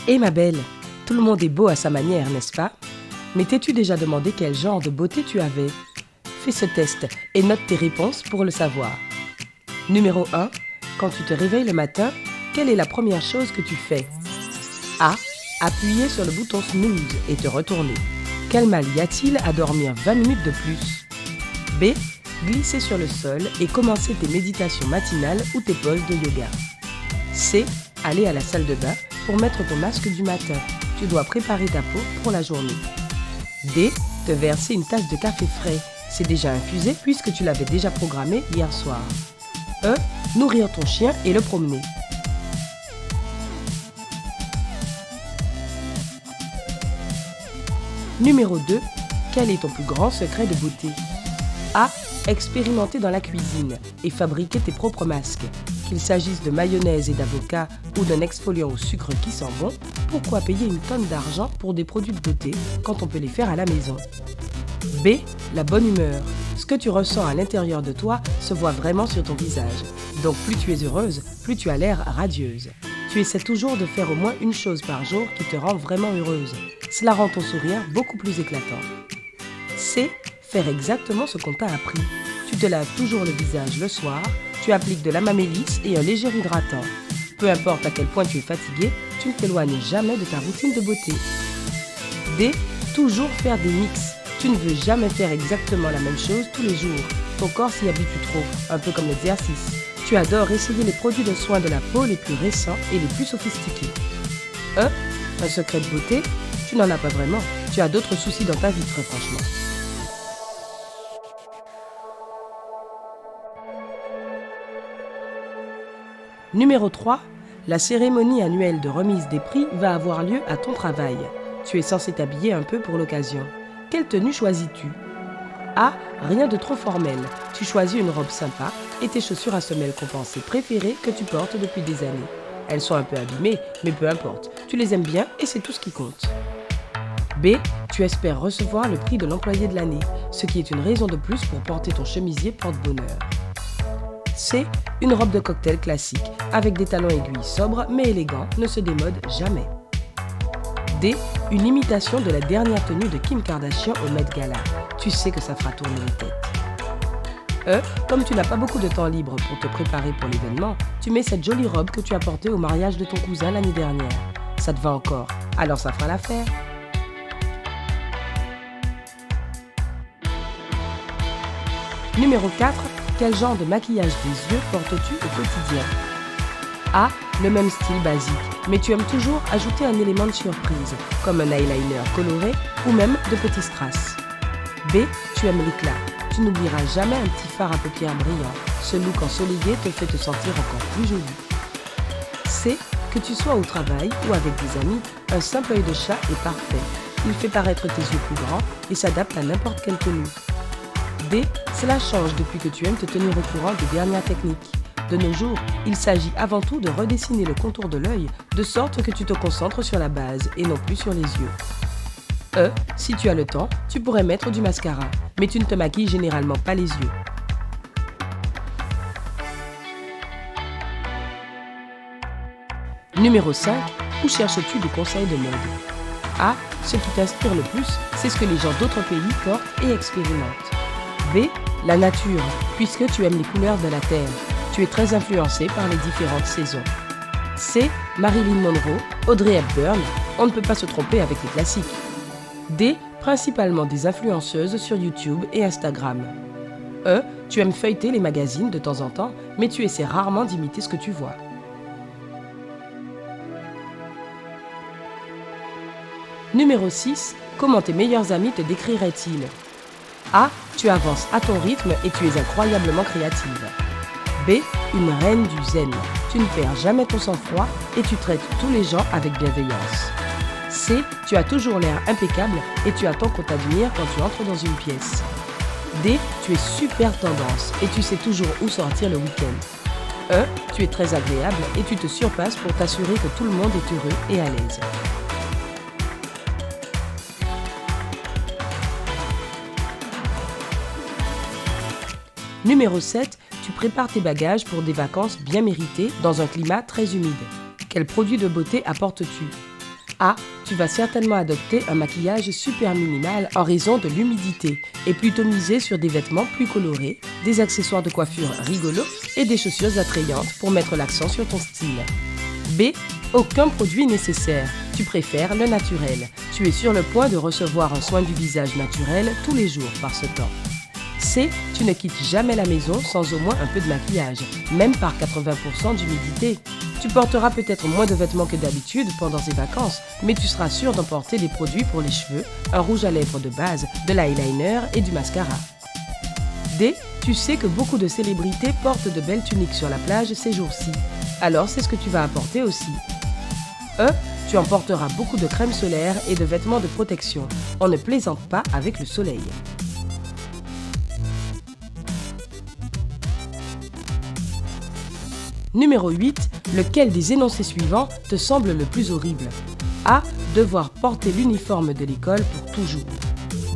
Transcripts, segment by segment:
Eh ma belle, tout le monde est beau à sa manière, n'est-ce pas? Mais t'es-tu déjà demandé quel genre de beauté tu avais? Fais ce test et note tes réponses pour le savoir. Numéro 1. Quand tu te réveilles le matin, quelle est la première chose que tu fais? A. Appuyer sur le bouton snooze et te retourner. Quel mal y a-t-il à dormir 20 minutes de plus? B. Glisser sur le sol et commencer tes méditations matinales ou tes poses de yoga. C. Aller à la salle de bain pour mettre ton masque du matin. Tu dois préparer ta peau pour la journée. D. Te verser une tasse de café frais. C'est déjà infusé puisque tu l'avais déjà programmé hier soir. E. Nourrir ton chien et le promener. Numéro 2. Quel est ton plus grand secret de beauté? A. Expérimenter dans la cuisine et fabriquer tes propres masques. Qu'il s'agisse de mayonnaise et d'avocat ou d'un exfoliant au sucre qui sent bon, pourquoi payer une tonne d'argent pour des produits de beauté quand on peut les faire à la maison? B. La bonne humeur. Ce que tu ressens à l'intérieur de toi se voit vraiment sur ton visage. Donc plus tu es heureuse, plus tu as l'air radieuse. Tu essaies toujours de faire au moins une chose par jour qui te rend vraiment heureuse. Cela rend ton sourire beaucoup plus éclatant. C. Faire exactement ce qu'on t'a appris. Tu te laves toujours le visage le soir, tu appliques de la mamélisse et un léger hydratant. Peu importe à quel point tu es fatigué, tu ne t'éloignes jamais de ta routine de beauté. D. Toujours faire des mix. Tu ne veux jamais faire exactement la même chose tous les jours. Ton corps s'y habitue trop, un peu comme l'exercice. Tu adores essayer les produits de soins de la peau les plus récents et les plus sophistiqués. E. Un secret de beauté? Tu n'en as pas vraiment. Tu as d'autres soucis dans ta vie, très franchement. Numéro 3. La cérémonie annuelle de remise des prix va avoir lieu à ton travail. Tu es censé t'habiller un peu pour l'occasion. Quelle tenue choisis-tu? A. Rien de trop formel. Tu choisis une robe sympa et tes chaussures à semelles compensées préférées que tu portes depuis des années. Elles sont un peu abîmées, mais peu importe. Tu les aimes bien et c'est tout ce qui compte. B. Tu espères recevoir le prix de l'employé de l'année, ce qui est une raison de plus pour porter ton chemisier porte-bonheur. C. Une robe de cocktail classique, avec des talons aiguilles sobres mais élégants, ne se démode jamais. D. Une imitation de la dernière tenue de Kim Kardashian au Met Gala. Tu sais que ça fera tourner les têtes. E. Comme tu n'as pas beaucoup de temps libre pour te préparer pour l'événement, tu mets cette jolie robe que tu as portée au mariage de ton cousin l'année dernière. Ça te va encore, alors ça fera l'affaire. Numéro 4. Quel genre de maquillage des yeux portes-tu au quotidien? A. Le même style basique, mais tu aimes toujours ajouter un élément de surprise, comme un eyeliner coloré ou même de petits strass. B. Tu aimes l'éclat. Tu n'oublieras jamais un petit fard à paupières brillant. Ce look ensoleillé te fait te sentir encore plus jolie. C. Que tu sois au travail ou avec des amis, un simple œil de chat est parfait. Il fait paraître tes yeux plus grands et s'adapte à n'importe quelle tenue. D. Cela change depuis que tu aimes te tenir au courant des dernières techniques. De nos jours, il s'agit avant tout de redessiner le contour de l'œil de sorte que tu te concentres sur la base et non plus sur les yeux. E. Si tu as le temps, tu pourrais mettre du mascara, mais tu ne te maquilles généralement pas les yeux. Numéro 5. Où cherches-tu des conseils de mode? A. Ce qui t'inspire le plus, c'est ce que les gens d'autres pays portent et expérimentent. B. La nature, puisque tu aimes les couleurs de la terre. Tu es très influencé par les différentes saisons. C. Marilyn Monroe, Audrey Hepburn, on ne peut pas se tromper avec les classiques. D. Principalement des influenceuses sur YouTube et Instagram. E. Tu aimes feuilleter les magazines de temps en temps, mais tu essaies rarement d'imiter ce que tu vois. Numéro 6. Comment tes meilleurs amis te décriraient-ils? A. Tu avances à ton rythme et tu es incroyablement créative. B. Une reine du zen. Tu ne perds jamais ton sang-froid et tu traites tous les gens avec bienveillance. C. Tu as toujours l'air impeccable et tu attends qu'on t'admire quand tu entres dans une pièce. D. Tu es super tendance et tu sais toujours où sortir le week-end. E. Tu es très agréable et tu te surpasses pour t'assurer que tout le monde est heureux et à l'aise. Numéro 7. Tu prépares tes bagages pour des vacances bien méritées dans un climat très humide. Quels produits de beauté apportes-tu? A. Tu vas certainement adopter un maquillage super minimal en raison de l'humidité et plutôt miser sur des vêtements plus colorés, des accessoires de coiffure rigolos et des chaussures attrayantes pour mettre l'accent sur ton style. B. Aucun produit nécessaire. Tu préfères le naturel. Tu es sur le point de recevoir un soin du visage naturel tous les jours par ce temps. C. Tu ne quittes jamais la maison sans au moins un peu de maquillage, même par 80% d'humidité. Tu porteras peut-être moins de vêtements que d'habitude pendant ces vacances, mais tu seras sûr d'emporter des produits pour les cheveux, un rouge à lèvres de base, de l'eyeliner et du mascara. D. Tu sais que beaucoup de célébrités portent de belles tuniques sur la plage ces jours-ci. Alors c'est ce que tu vas apporter aussi. E. Tu emporteras beaucoup de crème solaire et de vêtements de protection. On ne plaisante pas avec le soleil. Numéro 8. Lequel des énoncés suivants te semble le plus horrible? A. Devoir porter l'uniforme de l'école pour toujours.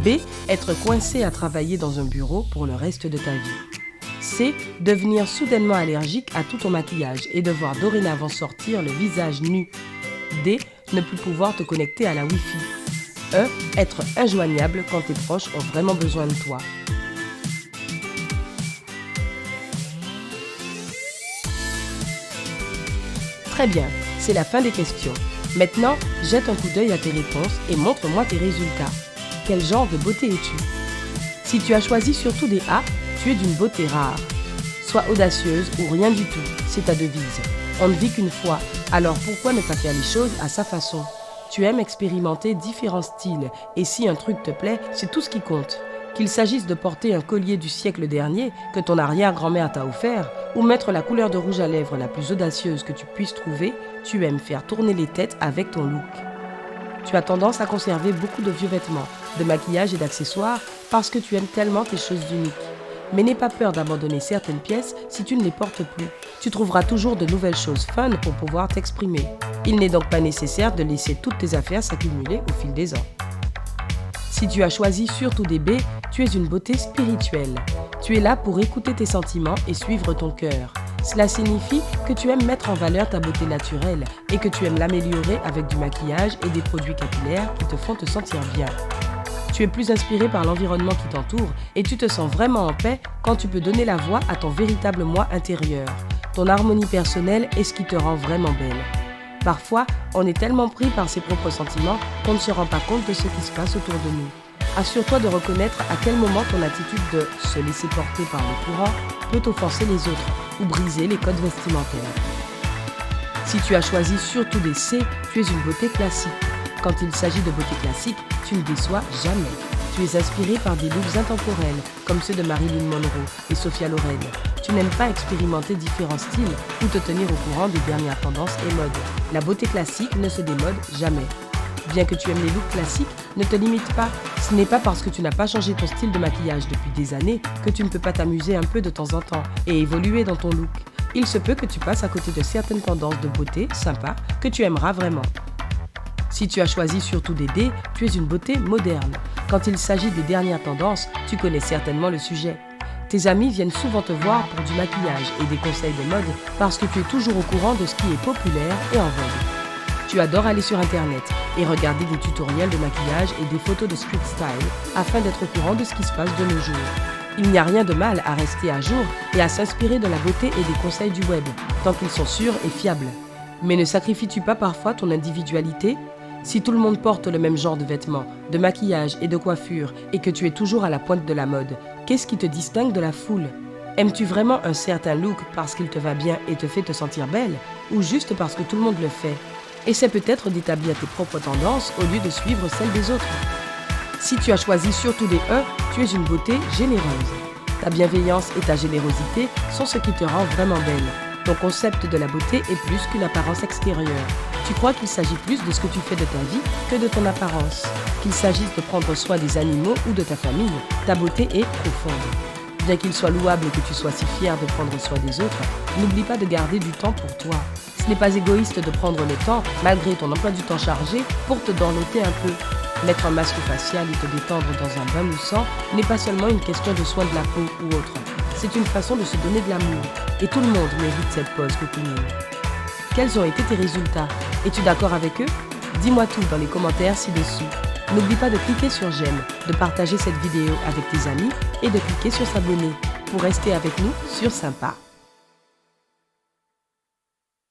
B. Être coincé à travailler dans un bureau pour le reste de ta vie. C. Devenir soudainement allergique à tout ton maquillage et devoir dorénavant sortir le visage nu. D. Ne plus pouvoir te connecter à la Wi-Fi. E. Être injoignable quand tes proches ont vraiment besoin de toi. Très bien, c'est la fin des questions. Maintenant, jette un coup d'œil à tes réponses et montre-moi tes résultats. Quel genre de beauté es-tu? Si tu as choisi surtout des A, tu es d'une beauté rare. Sois audacieuse ou rien du tout, c'est ta devise. On ne vit qu'une fois, alors pourquoi ne pas faire les choses à sa façon? Tu aimes expérimenter différents styles et si un truc te plaît, c'est tout ce qui compte. Qu'il s'agisse de porter un collier du siècle dernier que ton arrière-grand-mère t'a offert ou mettre la couleur de rouge à lèvres la plus audacieuse que tu puisses trouver, tu aimes faire tourner les têtes avec ton look. Tu as tendance à conserver beaucoup de vieux vêtements, de maquillage et d'accessoires parce que tu aimes tellement tes choses uniques. Mais n'aie pas peur d'abandonner certaines pièces si tu ne les portes plus. Tu trouveras toujours de nouvelles choses fun pour pouvoir t'exprimer. Il n'est donc pas nécessaire de laisser toutes tes affaires s'accumuler au fil des ans. Si tu as choisi surtout des B, tu es une beauté spirituelle. Tu es là pour écouter tes sentiments et suivre ton cœur. Cela signifie que tu aimes mettre en valeur ta beauté naturelle et que tu aimes l'améliorer avec du maquillage et des produits capillaires qui te font te sentir bien. Tu es plus inspiré par l'environnement qui t'entoure et tu te sens vraiment en paix quand tu peux donner la voix à ton véritable moi intérieur. Ton harmonie personnelle est ce qui te rend vraiment belle. Parfois, on est tellement pris par ses propres sentiments qu'on ne se rend pas compte de ce qui se passe autour de nous. Assure-toi de reconnaître à quel moment ton attitude de se laisser porter par le courant peut offenser les autres ou briser les codes vestimentaires. Si tu as choisi surtout des C, tu es une beauté classique. Quand il s'agit de beauté classique, tu ne déçois jamais. Tu es inspiré par des looks intemporels, comme ceux de Marilyn Monroe et Sophia Loren. Tu n'aimes pas expérimenter différents styles ou te tenir au courant des dernières tendances et modes. La beauté classique ne se démode jamais. Bien que tu aimes les looks classiques, ne te limite pas. Ce n'est pas parce que tu n'as pas changé ton style de maquillage depuis des années que tu ne peux pas t'amuser un peu de temps en temps et évoluer dans ton look. Il se peut que tu passes à côté de certaines tendances de beauté sympas que tu aimeras vraiment. Si tu as choisi surtout des D, tu es une beauté moderne. Quand il s'agit des dernières tendances, tu connais certainement le sujet. Tes amis viennent souvent te voir pour du maquillage et des conseils de mode parce que tu es toujours au courant de ce qui est populaire et en vogue. Tu adores aller sur internet et regarder des tutoriels de maquillage et des photos de street style afin d'être au courant de ce qui se passe de nos jours. Il n'y a rien de mal à rester à jour et à s'inspirer de la beauté et des conseils du web, tant qu'ils sont sûrs et fiables. Mais ne sacrifies-tu pas parfois ton individualité ? Si tout le monde porte le même genre de vêtements, de maquillage et de coiffure et que tu es toujours à la pointe de la mode, qu'est-ce qui te distingue de la foule ? Aimes-tu vraiment un certain look parce qu'il te va bien et te fait te sentir belle ou juste parce que tout le monde le fait ? Essaie peut-être d'établir tes propres tendances au lieu de suivre celles des autres. Si tu as choisi surtout des E, tu es une beauté généreuse. Ta bienveillance et ta générosité sont ce qui te rend vraiment belle. Ton concept de la beauté est plus qu'une apparence extérieure. Tu crois qu'il s'agit plus de ce que tu fais de ta vie que de ton apparence. Qu'il s'agisse de prendre soin des animaux ou de ta famille, ta beauté est profonde. Bien qu'il soit louable que tu sois si fier de prendre soin des autres, n'oublie pas de garder du temps pour toi. Ce n'est pas égoïste de prendre le temps, malgré ton emploi du temps chargé, pour te dorloter un peu. Mettre un masque facial et te détendre dans un bain moussant n'est pas seulement une question de soin de la peau ou autre. C'est une façon de se donner de l'amour. Et tout le monde mérite cette pause cocooning. Quels ont été tes résultats? Es-tu d'accord avec eux? Dis-moi tout dans les commentaires ci-dessous. N'oublie pas de cliquer sur j'aime, de partager cette vidéo avec tes amis et de cliquer sur s'abonner pour rester avec nous sur Sympa.